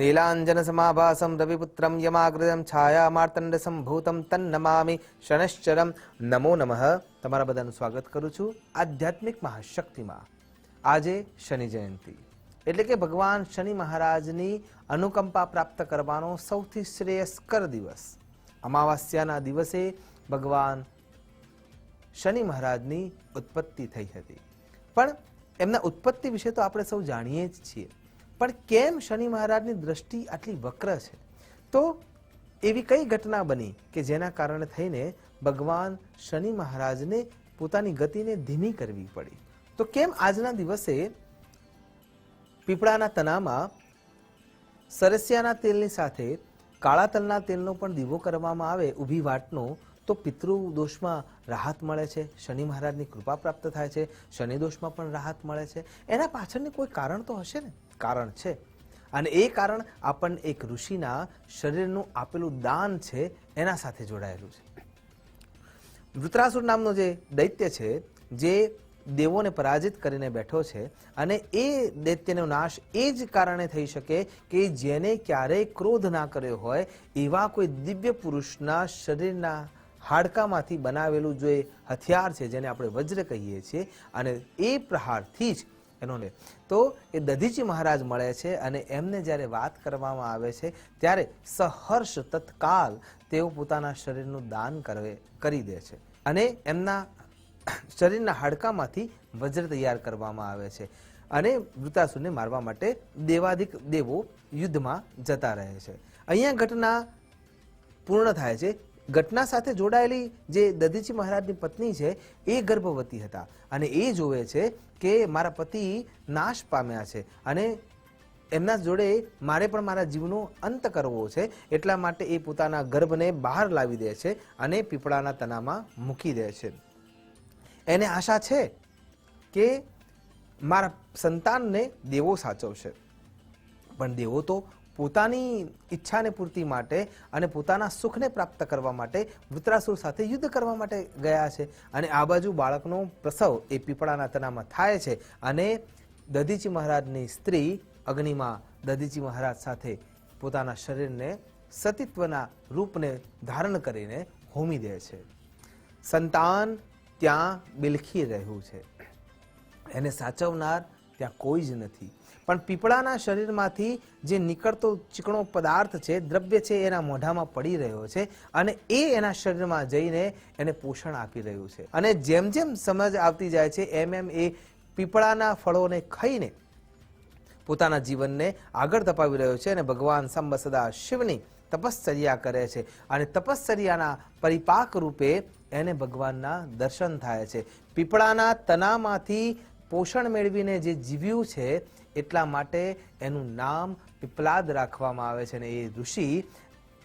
નીલાંજનસમાભાસં રવિપુત્રં યમાગ્રજં છાયામાર્તંડસંભૂતં તન્નમામિ શનશ્ચરમ. નમો નમઃ. તમારા બધાનું સ્વાગત કરું છું આધ્યાત્મિક મહાશક્તિમાં. આજે શનિ જયંતિ એટલે કે ભગવાન શનિ મહારાજની અનુકંપા પ્રાપ્ત કરવાનો સૌથી શ્રેયસ્કર દિવસ. અમાવાસ્યાના દિવસે ભગવાન શનિ મહારાજની ઉત્પત્તિ થઈ હતી. પણ એમના ઉત્પત્તિ વિશે તો આપણે સૌ જાણીએ જ છીએ. પણ કેમ શનિ મહારાજની દ્રષ્ટિ આટલી વક્ર છે? તો એવી કઈ ઘટના બની કે જેના કારણે થઈને ભગવાન શનિ મહારાજને પોતાની ગતિને ધીમી કરવી પડી? તો કેમ આજના દિવસે પીપળાના તનામાં સરસિયાના તેલની સાથે કાળા તલના તેલનો પણ દીવો કરવામાં આવે ઊભી વાટનો, તો પિતૃ દોષમાં રાહત મળે છે, શનિ મહારાજની કૃપા પ્રાપ્ત થાય છે, શનિ દોષમાં પણ રાહત મળે છે? એના પાછળની કોઈ કારણ તો હશે ને? કારણ છે, અને એ કારણ આપણને એક ઋષિના શરીરનું આપેલું દાન છે એના સાથે જોડાયેલું છે. વૃત્રાસુર નામનો જે દૈત્ય છે, જે દેવોને પરાજિત કરીને બેઠો છે, અને એ દૈત્યનો નાશ એ જ કારણે થઈ શકે કે જેને ક્યારેય ક્રોધ ના કર્યો હોય એવા કોઈ દિવ્ય પુરુષના શરીરના હાડકામાંથી બનાવેલું જે હથિયાર છે, જેને આપણે વજ્ર કહીએ છીએ, અને એ પ્રહારથી જ એનો લે તો એ દધીચી મહારાજ મળે છે. અને એમને જ્યારે વાત કરવામાં આવે છે ત્યારે સહર્ષ તત્કાલ તેઓ પોતાના શરીરનું દાન કરી દે છે, અને એમના શરીરના હાડકામાંથી વજ્ર તૈયાર કરવામાં આવે છે. અને વૃત્રાસુરને મારવા માટે દેવાધિક દેવો યુદ્ધમાં જતા રહે છે. અહીંયા ઘટના પૂર્ણ થાય છે. ઘટના સાથે જોડાયેલી જે દધીચી મહારાજની પત્ની છે એ ગર્ભવતી હતા, અને એ જોવે છે કે મારા પતિ નાશ પામ્યા છે, અને એમના જોડે મારે પણ મારા જીવનો અંત કરવો છે. એટલા માટે એ પોતાના ગર્ભને બહાર લાવી દે છે અને પીપળાના તનામાં મૂકી દે છે. એને આશા છે કે મારા સંતાનને દેવો સાચવશે. પણ દેવો તો પોતાની ઈચ્છાને પૂર્તિ માટે અને પોતાના સુખને પ્રાપ્ત કરવા માટે વૃત્રાસુર સાથે યુદ્ધ કરવા માટે ગયા છે. અને આ બાજુ બાળકનો પ્રસવ એ પીપળાના તનામાં થાય છે, અને દધીચી મહારાજની સ્ત્રી અગ્નિમાં દધીચી મહારાજ સાથે પોતાના શરીરને સતીત્વના રૂપને ધારણ કરીને હોમી દે છે. સંતાન ત્યાં બિલખી રહ્યું છે, એને સાચવનાર ત્યાં કોઈ જ નથી. પણ પીપળાના શરીરમાંથી જે નીકળતો ચીકણો પદાર્થ છે, દ્રવ્ય છે, એના મોઢામાં પડી રહ્યો છે, અને એ એના શરીરમાં જઈને એને પોષણ આપી રહ્યું છે. અને જેમ જેમ સમજ આવતી જાય છે એમ એમ એ પીપળાના ફળોને ખાઈને પોતાના જીવનને આગળ ધપાવી રહ્યો છે. અને ભગવાન સાંબ સદા શિવની તપશ્ચર્યા કરે છે, અને તપશ્ચર્યાના પરિપાક રૂપે એને ભગવાનના દર્શન થાય છે. પીપળાના તનામાંથી પોષણ મેળવીને જે જીવ્યું છે એટલા માટે એનું નામ પીપલાદ રાખવામાં આવે છે. અને એ ઋષિ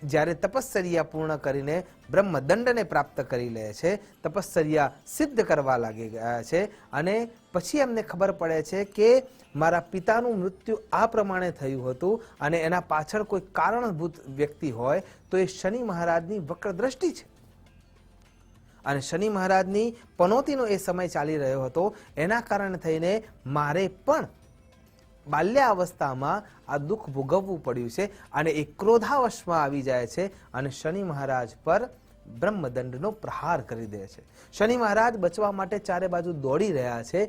જ્યારે તપશ્ચર્યા પૂર્ણ કરીને બ્રહ્મદંડને પ્રાપ્ત કરી લે છે, તપશ્ચર્યા સિદ્ધ કરવા લાગી ગયા છે, અને પછી એમને ખબર પડે છે કે મારા પિતાનું મૃત્યુ આ પ્રમાણે થયું હતું, અને એના પાછળ કોઈ કારણભૂત વ્યક્તિ હોય તો એ શનિ મહારાજની વક્ર દ્રષ્ટિ છે. અને શનિ મહારાજની પનોતીનો એ સમય ચાલી રહ્યો હતો, એના કારણે થઈને મારે પણ બાલ્યાવસ્થામાં આ દુઃખ ભોગવવું પડ્યું છે. અને એ ક્રોધાવશમાં આવી જાય છે, અને શનિ મહારાજ પર બ્રહ્મદંડનો પ્રહાર કરી દે છે. શનિ મહારાજ બચવા માટે ચારે બાજુ દોડી રહ્યા છે.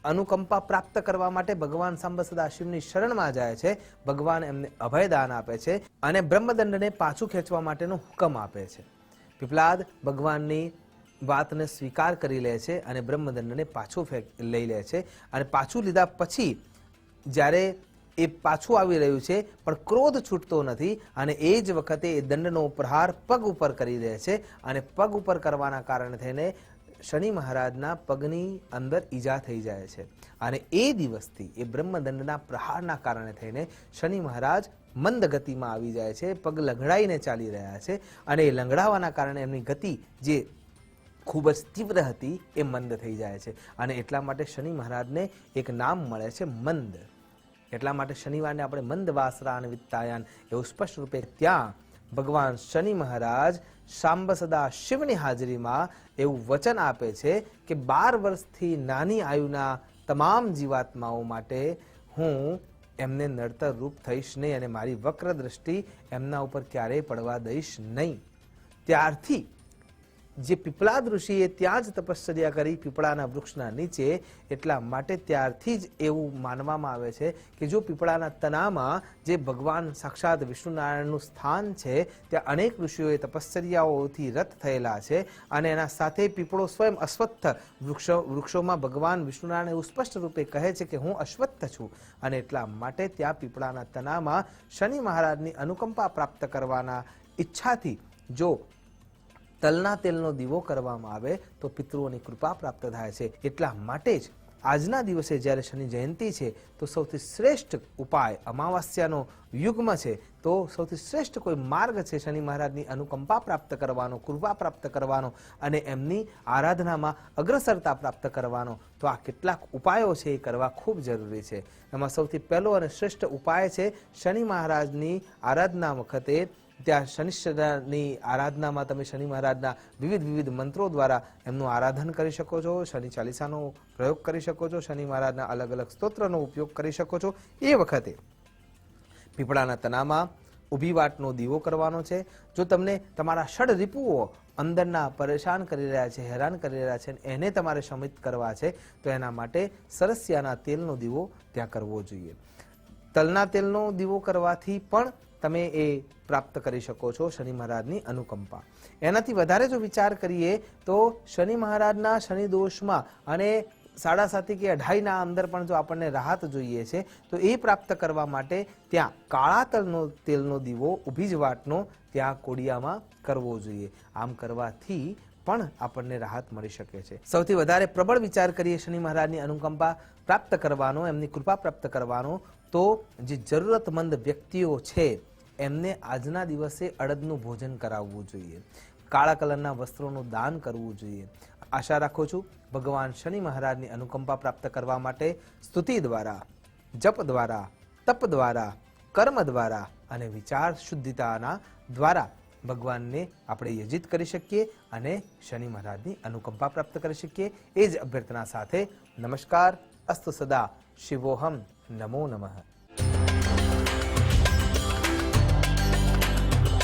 અનુકંપા પ્રાપ્ત કરવા માટે ભગવાન સાંબ સદા શિવની શરણમાં જાય છે. ભગવાન એમને અભયદાન આપે છે, અને બ્રહ્મદંડને પાછું ખેંચવા માટેનો હુકમ આપે છે. પીપલાદ ભગવાનની વાતને સ્વીકાર કરી લે છે, અને બ્રહ્મદંડને પાછું લઈ લે છે. અને પાછું લીધા પછી જ્યારે એ પાછું આવી રહ્યું છે, પણ ક્રોધ છૂટતો નથી, અને એ જ વખતે એ દંડનો પ્રહાર પગ ઉપર કરી દે છે. અને પગ ઉપર કરવાના કારણે થઈને શનિ મહારાજના પગની અંદર ઈજા થઈ જાય છે. અને એ દિવસથી એ બ્રહ્મદંડના પ્રહારના કારણે થઈને શનિ મહારાજ મંદ ગતિમાં આવી જાય છે, પગ લંગડાઈને ચાલી રહ્યા છે. અને એ લંગડાવાના કારણે એમની ગતિ જે ખૂબ જ તીવ્ર હતી એ મંદ થઈ જાય છે. અને એટલા માટે શનિ મહારાજને એક નામ મળે છે મંદ. એટલા માટે શનિવારને આપણે મંદ વાસરા અને વિત્તાયાન એવું સ્પષ્ટ રૂપે ત્યાં ભગવાન શનિ મહારાજ સાંબ સદા શિવની હાજરીમાં એવું વચન આપે છે કે 12 વર્ષથી નાની આયુના તમામ જીવાત્માઓ માટે હું એમને નડતર રૂપ થઈશ નહીં અને મારી વક્ર દ્રષ્ટિ એમના ઉપર ક્યારેય પડવા દઈશ નહીં. ત્યારથી જે પીપળા ઋષિએ ત્યાં જ તપશ્ચર્યા કરી પીપળાના વૃક્ષના નીચે, એટલા માટે ત્યારથી જ એવું માનવામાં આવે છે કે જો પીપળાના તનામાં જે ભગવાન સાક્ષાત વિષ્ણુનારાયણનું સ્થાન છે, ત્યાં અનેક ઋષિઓએ તપશ્ચર્યાઓથી રત થયેલા છે અને એના સાથે પીપળો સ્વયં અશ્વત્થ વૃક્ષોમાં ભગવાન વિષ્ણુનારાયણ એવું સ્પષ્ટ રૂપે કહે છે કે હું અશ્વત્થ છું અને એટલા માટે ત્યાં પીપળાના તનામાં શનિ મહારાજની અનુકંપા પ્રાપ્ત કરવાના ઈચ્છાથી જો તલના તેલનો દીવો કરવામાં આવે તો પિતૃઓની કૃપા પ્રાપ્ત થાય છે. એટલા માટે જ આજના દિવસે જ્યારે શનિ જયંતિ છે તો સૌથી શ્રેષ્ઠ ઉપાય, અમાવાસ્યાનો યુગ્મ છે તો સૌથી શ્રેષ્ઠ કોઈ માર્ગ છે શનિ મહારાજની અનુકંપા પ્રાપ્ત કરવાનો, કૃપા પ્રાપ્ત કરવાનો અને એમની આરાધનામાં અગ્રસરતા પ્રાપ્ત કરવાનો. તો આ કેટલાક ઉપાયો છે એ કરવા ખૂબ જરૂરી છે. એમાં સૌથી પહેલો અને શ્રેષ્ઠ ઉપાય છે શનિ મહારાજની આરાધના વખતે ત્યાં શનિશ્ચરની આરાધનામાં તમે શનિ મહારાજના વિવિધ મંત્રો દ્વારા એમનું આરાધન કરી શકો છો, શનિ ચાલીસાનો પ્રયોગ કરી શકો છો, શનિ મહારાજના અલગ અલગ સ્તોત્રનો ઉપયોગ કરી શકો છો. એ વખતે પીપળાના તનામાં ઊભી વાટનો દીવો કરવાનો છે. જો તમને તમારા ષડ રિપુઓ અંદરના પરેશાન કરી રહ્યા છે, હેરાન કરી રહ્યા છે, એને તમારે શમિત કરવા છે તો એના માટે સરસિયાના તેલનો દીવો ત્યાં કરવો જોઈએ. તલના તેલનો દીવો કરવાથી પણ તમે એ પ્રાપ્ત કરી શકો છો શનિ મહારાજની અનુકંપા. એનાથી વધારે જો વિચાર કરીએ તો શનિ મહારાજના શનિ દોષમાં અને 7.5 કે 2.5 અંદર પણ જો આપણને રાહત જોઈએ છે તો એ પ્રાપ્ત કરવા માટે ત્યાં કાળા તેલનો દીવો ઊભી જ વાટનો ત્યાં કોડિયામાં કરવો જોઈએ. આમ કરવાથી પણ આપણને રાહત મળી શકે છે. સૌથી વધારે પ્રબળ વિચાર કરીએ શનિ મહારાજની અનુકંપા પ્રાપ્ત કરવાનો, એમની કૃપા પ્રાપ્ત કરવાનો, તો જે જરૂરતમંદ વ્યક્તિઓ છે એમને આજના દિવસે અડદનું ભોજન કરાવવું જોઈએ, કાળા કલરના વસ્ત્રોનું દાન કરવું જોઈએ. આશા રાખું છું ભગવાન શનિ મહારાજની અનુકંપા પ્રાપ્ત કરવા માટે સ્તુતિ દ્વારા, જપ દ્વારા, તપ દ્વારા, કર્મ દ્વારા અને વિચાર શુદ્ધિતાના દ્વારા ભગવાનને આપણે યજિત કરી શકીએ અને શનિ મહારાજની અનુકંપા પ્રાપ્ત કરી શકીએ. એ જ અભ્યર્થના સાથે નમસ્કાર. અસ્તુ સદા. શિવોહમ. નમો નમઃ.